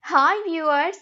Hi viewers.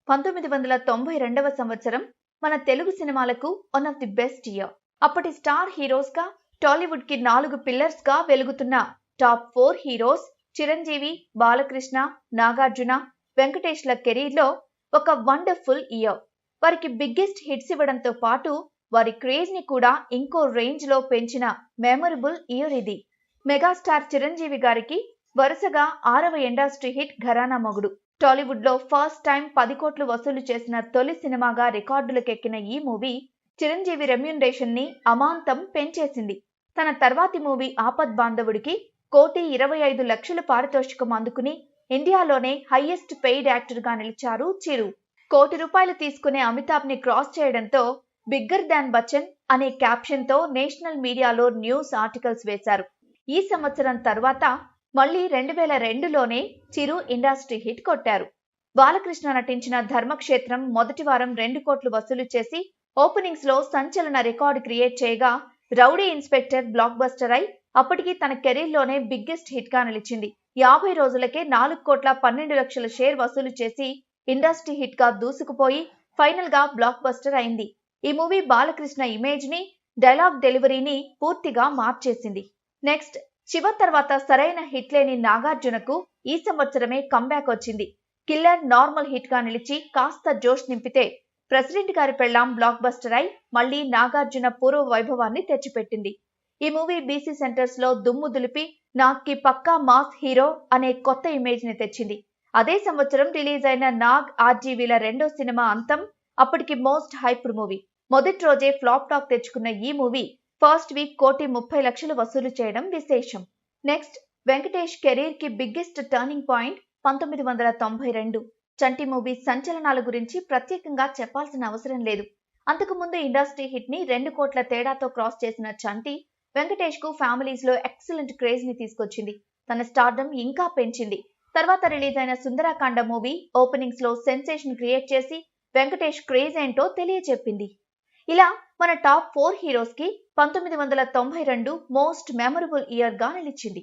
1992వ సంవత్సరం మన తెలుగు సినిమాలకు one of the best year. అప్పటి స్టార్ హీరోస్ గా టాలీవుడ్ కి 4 పిల్లర్స్ గా వెలుగుతున్న టాప్ 4 హీరోస్ చిరంజీవి, బాలకృష్ణ, నాగార్జున, వెంకటేష్ ల కెరీర్ లో ఒక వండర్ఫుల్ ఇయర్. వారికి బిగ్గెస్ట్ హిట్స్ ఇవ్వడంతో పాటు వారి క్రేజ్ ని కూడా ఇంకో రేంజ్ లో పెంచిన మెమరబుల్ ఇయర్ ఇది. మెగాస్టార్ చిరంజీవి గారికి వరుసగా 6వ ఇండస్ట్రీ హిట్ ఘరానా మొగుడు. టాలీవుడ్ లో ఫస్ట్ టైం 10 కోట్లు వసూలు చేసిన తొలి సినిమాగా రికార్డులకెక్కిన ఈ మూవీ చిరంజీవి రెమ్యూనరేషన్ ని అమాంతం పెంచేసింది. తన తర్వాతి మూవీ ఆపద్ బాంధవుడికి 1,25,00,000 పారితోషికం అందుకుని ఇండియాలోనే హైయెస్ట్ పెయిడ్ యాక్టర్ గా నిలిచారు చిరు. ₹1 కోటి తీసుకునే అమితాబ్ ని క్రాస్ చేయడంతో బిగ్గర్ దాన్ బచ్చన్ అనే క్యాప్షన్ తో నేషనల్ మీడియాలో న్యూస్ ఆర్టికల్స్ వేశారు. ఈ సంవత్సరం తర్వాత మళ్ళీ 2002లోనే చిరు ఇండస్ట్రీ హిట్ కొట్టారు. బాలకృష్ణ నటించిన ధర్మక్షేత్రం మొదటి వారం 2 కోట్లు వసూలు చేసి ఓపెనింగ్స్ లో సంచలన రికార్డు క్రియేట్ చేయగా, రౌడీ ఇన్స్పెక్టర్ బ్లాక్ బస్టర్ అయి అప్పటికి తన కెరీర్ లోనే బిగ్గెస్ట్ హిట్ గా నిలిచింది. 50 రోజులకే 4,12,00,000 షేర్ వసూలు చేసి ఇండస్ట్రీ హిట్ గా దూసుకుపోయి ఫైనల్ గా బ్లాక్ బస్టర్ అయింది. ఈ మూవీ బాలకృష్ణ ఇమేజ్ ని, డైలాగ్ డెలివరీని పూర్తిగా మార్చేసింది. నెక్స్ట్ శివ తర్వాత సరైన హిట్ లేని నాగార్జునకు ఈ సంవత్సరమే కంబ్యాక్ వచ్చింది. కిల్లర్ నార్మల్ హిట్ గా నిలిచి కాస్త జోష్ నింపితే ప్రెసిడెంట్ గారి పెళ్ళాం బ్లాక్ బస్టర్ అయి మళ్లీ నాగార్జున పూర్వ వైభవాన్ని తెచ్చిపెట్టింది. ఈ మూవీ బీసీ సెంటర్స్ లో దుమ్ము దులిపి నాగ్కి పక్కా మాస్ హీరో అనే కొత్త ఇమేజ్ ని తెచ్చింది. అదే సంవత్సరం రిలీజ్ అయిన నాగ్ ఆర్జీవీల రెండో సినిమా అంతం అప్పటికి మోస్ట్ హైప్డ్ మూవీ. మొదటి రోజే ఫ్లాప్ టాక్ తెచ్చుకున్న ఈ మూవీ ఫస్ట్ వీక్ 1,30,00,000 వసూలు చేయడం విశేషం. నెక్స్ట్ వెంకటేష్ కెరీర్ కి బిగ్గెస్ట్ టర్నింగ్ పాయింట్ 1992. చంటి మూవీ సంచలనాల గురించి ప్రత్యేకంగా చెప్పాల్సిన అవసరం లేదు. అంతకు ముందు ఇండస్ట్రీ హిట్ ని 2 కోట్ల తేడాతో క్రాస్ చేసిన చంటి వెంకటేష్ కు ఫ్యామిలీస్ లో ఎక్సలెంట్ క్రేజ్ ని తీసుకొచ్చింది. తన స్టార్డమ్ ఇంకా పెంచింది. తర్వాత రిలీజ్ అయిన సుందరాకాండ మూవీ ఓపెనింగ్స్ లో సెన్సేషన్ క్రియేట్ చేసి వెంకటేష్ క్రేజ్ ఏంటో తెలియచెప్పింది. ఇలా మన టాప్ 4 హీరోస్ కి 1992 మోస్ట్ మెమరబుల్ ఇయర్ గా నిలిచింది.